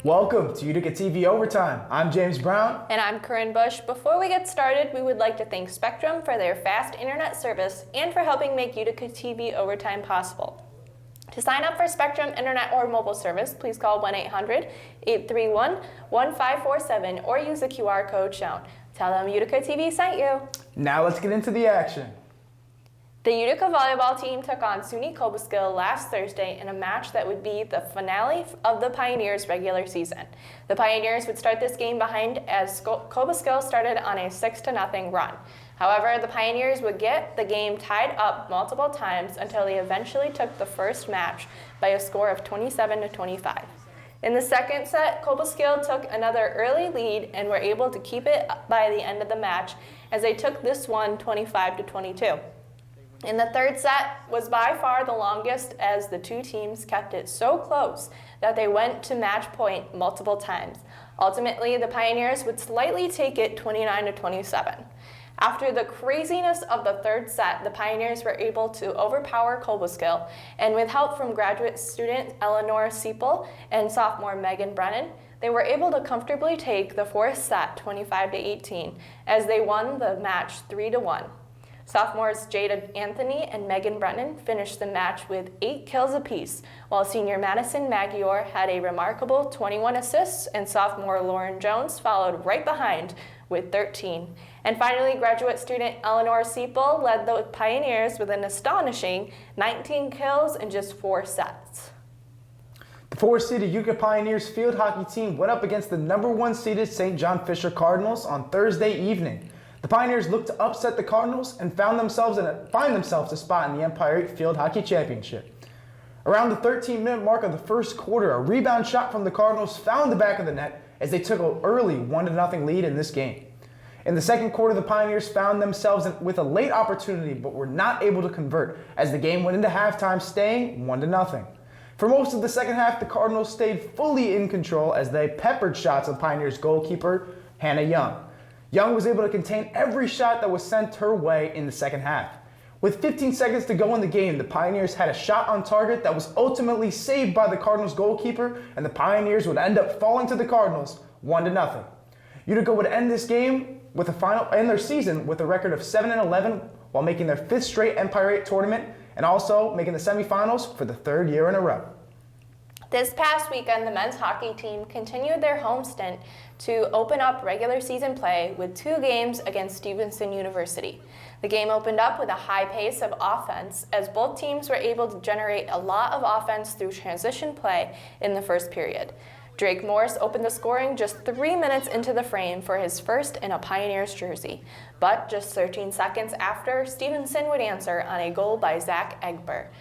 Welcome to Utica TV Overtime. I'm James Brown. And I'm Corinne Bush. Before we get started, we would like to thank Spectrum for their fast internet service and for helping make Utica TV Overtime possible. To sign up for Spectrum internet or mobile service, please call 1-800-831-1547 or use the QR code shown. Tell them Utica TV sent you. Now let's get into the action. The Utica volleyball team took on SUNY Cobleskill last Thursday in a match that would be the finale of the Pioneers' regular season. The Pioneers would start this game behind as Cobleskill started on a 6-0 run. However, the Pioneers would get the game tied up multiple times until they eventually took the first match by a score of 27-25. In the second set, Cobleskill took another early lead and were able to keep it by the end of the match as they took this one 25-22. In the third set was by far the longest as the two teams kept it so close that they went to match point multiple times. Ultimately, the Pioneers would slightly take it 29-27. After the craziness of the third set, the Pioneers were able to overpower Cobleskill, and with help from graduate student Eleanor Seipel and sophomore Megan Brennan, they were able to comfortably take the fourth set 25-18 as they won the match 3-1. Sophomores Jada Anthony and Megan Brennan finished the match with 8 kills apiece, while senior Madison Maggiore had a remarkable 21 assists, and sophomore Lauren Jones followed right behind with 13. And finally, graduate student Eleanor Seipel led the Pioneers with an astonishing 19 kills in just 4 sets. The 4th-seeded Utica Pioneers field hockey team went up against the number 1-seeded St. John Fisher Cardinals on Thursday evening. The Pioneers looked to upset the Cardinals and find themselves a spot in the Empire 8 Field Hockey Championship. Around the 13-minute mark of the first quarter, a rebound shot from the Cardinals found the back of the net as they took an early 1-0 lead in this game. In the second quarter, the Pioneers found themselves with a late opportunity but were not able to convert as the game went into halftime, staying 1-0. For most of the second half, the Cardinals stayed fully in control as they peppered shots of Pioneers goalkeeper Hannah Young. Young was able to contain every shot that was sent her way in the second half. With 15 seconds to go in the game, the Pioneers had a shot on target that was ultimately saved by the Cardinals goalkeeper, and the Pioneers would end up falling to the Cardinals 1-0. Utica would end this game with their season with a record of 7-11 while making their 5th straight Empire 8 tournament and also making the semifinals for the 3rd year in a row. This past weekend, the men's hockey team continued their home stint to open up regular season play with 2 games against Stevenson University. The game opened up with a high pace of offense as both teams were able to generate a lot of offense through transition play in the first period. Drake Morris opened the scoring just 3 minutes into the frame for his first in a Pioneers jersey. But just 13 seconds after, Stevenson would answer on a goal by Zach Egbert.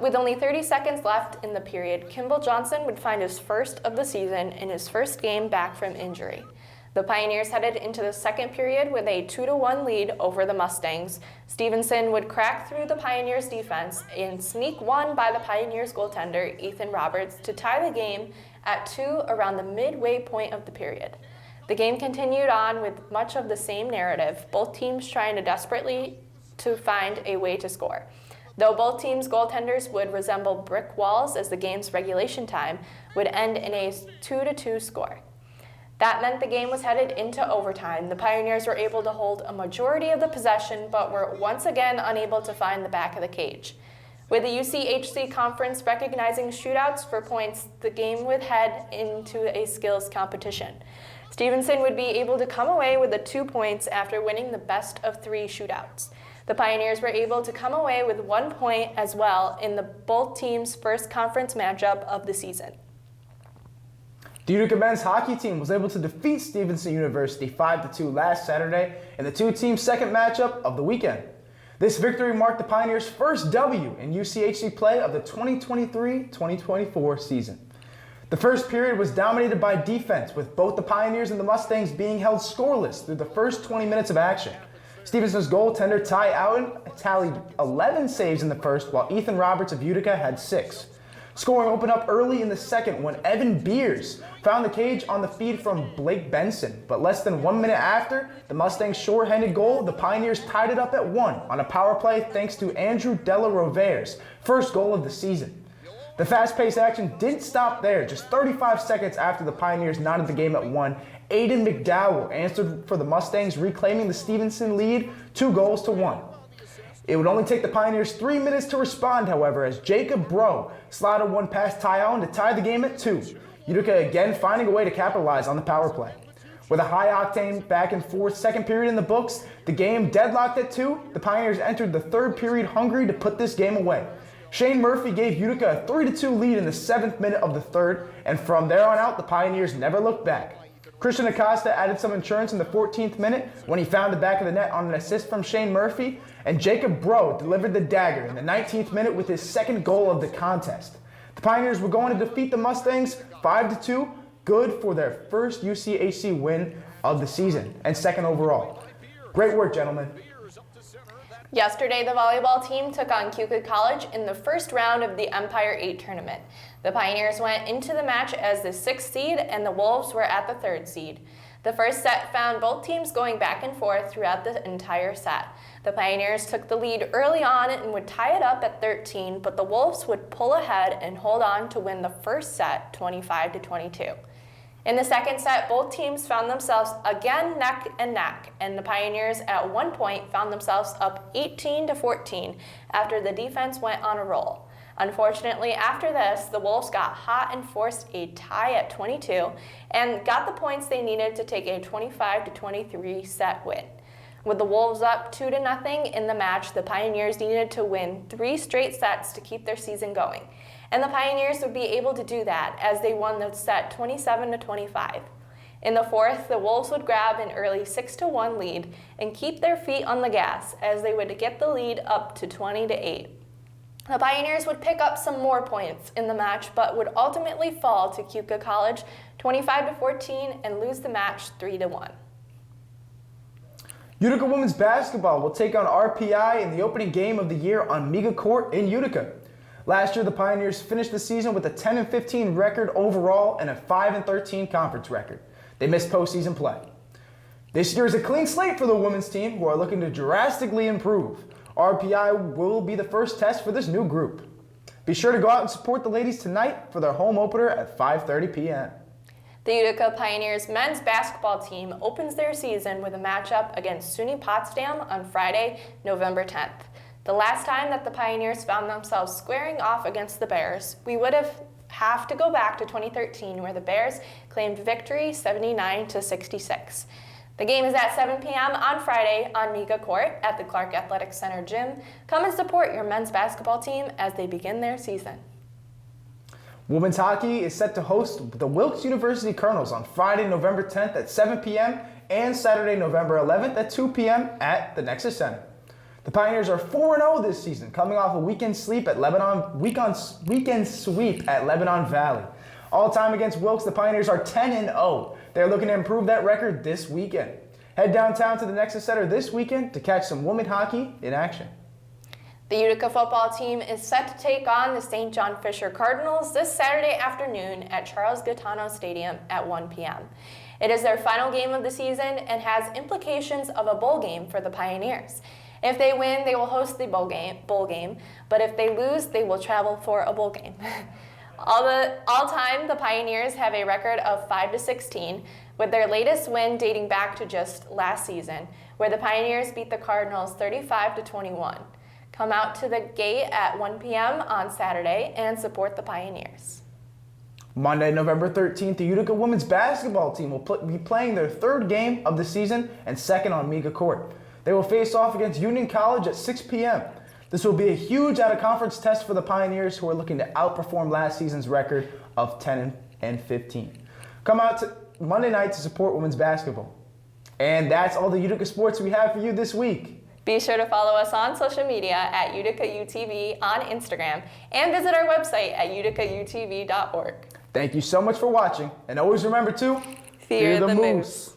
With only 30 seconds left in the period, Kimball Johnson would find his first of the season in his first game back from injury. The Pioneers headed into the second period with a 2-1 lead over the Mustangs. Stevenson would crack through the Pioneers defense and sneak one by the Pioneers goaltender, Ethan Roberts, to tie the game at 2 around the midway point of the period. The game continued on with much of the same narrative, both teams trying desperately to find a way to score. Though both teams' goaltenders would resemble brick walls as the game's regulation time would end in a 2-2 score. That meant the game was headed into overtime. The Pioneers were able to hold a majority of the possession but were once again unable to find the back of the cage. With the UCHC conference recognizing shootouts for points, the game would head into a skills competition. Stevenson would be able to come away with the 2 points after winning the best of 3 shootouts. The Pioneers were able to come away with 1 point as well in both teams' first conference matchup of the season. The Utica men's hockey team was able to defeat Stevenson University 5-2 last Saturday in the 2 teams' second matchup of the weekend. This victory marked the Pioneers' first W in UCHC play of the 2023-2024 season. The first period was dominated by defense, with both the Pioneers and the Mustangs being held scoreless through the first 20 minutes of action. Stevenson's goaltender Ty Owen tallied 11 saves in the first, while Ethan Roberts of Utica had 6. Scoring opened up early in the second when Evan Beers found the cage on the feed from Blake Benson, but less than 1 minute after the Mustangs' shorthanded goal, the Pioneers tied it up at 1 on a power play thanks to Andrew Della Rovere's first goal of the season. The fast-paced action didn't stop there. Just 35 seconds after the Pioneers knotted the game at 1, Aiden McDowell answered for the Mustangs, reclaiming the Stevenson lead 2-1. It would only take the Pioneers 3 minutes to respond, however, as Jacob Bro slotted one past Tyon to tie the game at 2. Utica again finding a way to capitalize on the power play. With a high-octane back-and-forth second period in the books, the game deadlocked at 2, the Pioneers entered the third period hungry to put this game away. Shane Murphy gave Utica a 3-2 lead in the 7th minute of the third, and from there on out, the Pioneers never looked back. Christian Acosta added some insurance in the 14th minute when he found the back of the net on an assist from Shane Murphy, and Jacob Bro delivered the dagger in the 19th minute with his second goal of the contest. The Pioneers were going to defeat the Mustangs 5-2, good for their first UCHC win of the season and second overall. Great work, gentlemen. Yesterday, the volleyball team took on Keuka College in the first round of the Empire 8 tournament. The Pioneers went into the match as the 6th seed and the Wolves were at the 3rd seed. The first set found both teams going back and forth throughout the entire set. The Pioneers took the lead early on and would tie it up at 13, but the Wolves would pull ahead and hold on to win the first set 25-22. In the second set, both teams found themselves again neck and neck, and the Pioneers at one point found themselves up 18-14 after the defense went on a roll. Unfortunately, after this, the Wolves got hot and forced a tie at 22 and got the points they needed to take a 25-23 set win. With the Wolves up 2-0 in the match, the Pioneers needed to win 3 straight sets to keep their season going. And the Pioneers would be able to do that as they won the set 27-25. In the fourth, the Wolves would grab an early 6-1 lead and keep their feet on the gas as they would get the lead up to 20-8. The Pioneers would pick up some more points in the match, but would ultimately fall to Keuka College 25-14 and lose the match 3-1. Utica women's basketball will take on RPI in the opening game of the year on Miga Court in Utica. Last year, the Pioneers finished the season with a 10-15 record overall and a 5-13 conference record. They missed postseason play. This year is a clean slate for the women's team, who are looking to drastically improve. RPI will be the first test for this new group. Be sure to go out and support the ladies tonight for their home opener at 5:30 p.m. The Utica Pioneers men's basketball team opens their season with a matchup against SUNY Potsdam on Friday, November 10th. The last time that the Pioneers found themselves squaring off against the Bears, we would have to go back to 2013, where the Bears claimed victory 79-66. The game is at 7 p.m. on Friday on Miga Court at the Clark Athletic Center gym. Come and support your men's basketball team as they begin their season. Women's hockey is set to host the Wilkes University Colonels on Friday, November 10th at 7 p.m. and Saturday, November 11th at 2 p.m. at the Nexus Center. The Pioneers are 4-0 this season, coming off a weekend sweep at Lebanon Valley. All time against Wilkes, the Pioneers are 10-0. They're looking to improve that record this weekend. Head downtown to the Nexus Center this weekend to catch some women hockey in action. The Utica football team is set to take on the St. John Fisher Cardinals this Saturday afternoon at Charles Gaetano Stadium at 1 p.m. It is their final game of the season and has implications of a bowl game for the Pioneers. If they win, they will host the bowl game, but if they lose, they will travel for a bowl game. All time, the Pioneers have a record of 5-16, with their latest win dating back to just last season, where the Pioneers beat the Cardinals 35-21. Come out to the gate at 1 p.m. on Saturday and support the Pioneers. Monday, November 13th, the Utica women's basketball team will be playing their 3rd game of the season and 2nd on Miga Court. They will face off against Union College at 6 p.m. This will be a huge out-of-conference test for the Pioneers, who are looking to outperform last season's record of 10-15. Come out to Monday night to support women's basketball. And that's all the Utica sports we have for you this week. Be sure to follow us on social media at UticaUTV on Instagram and visit our website at uticautv.org. Thank you so much for watching, and always remember to fear the moose.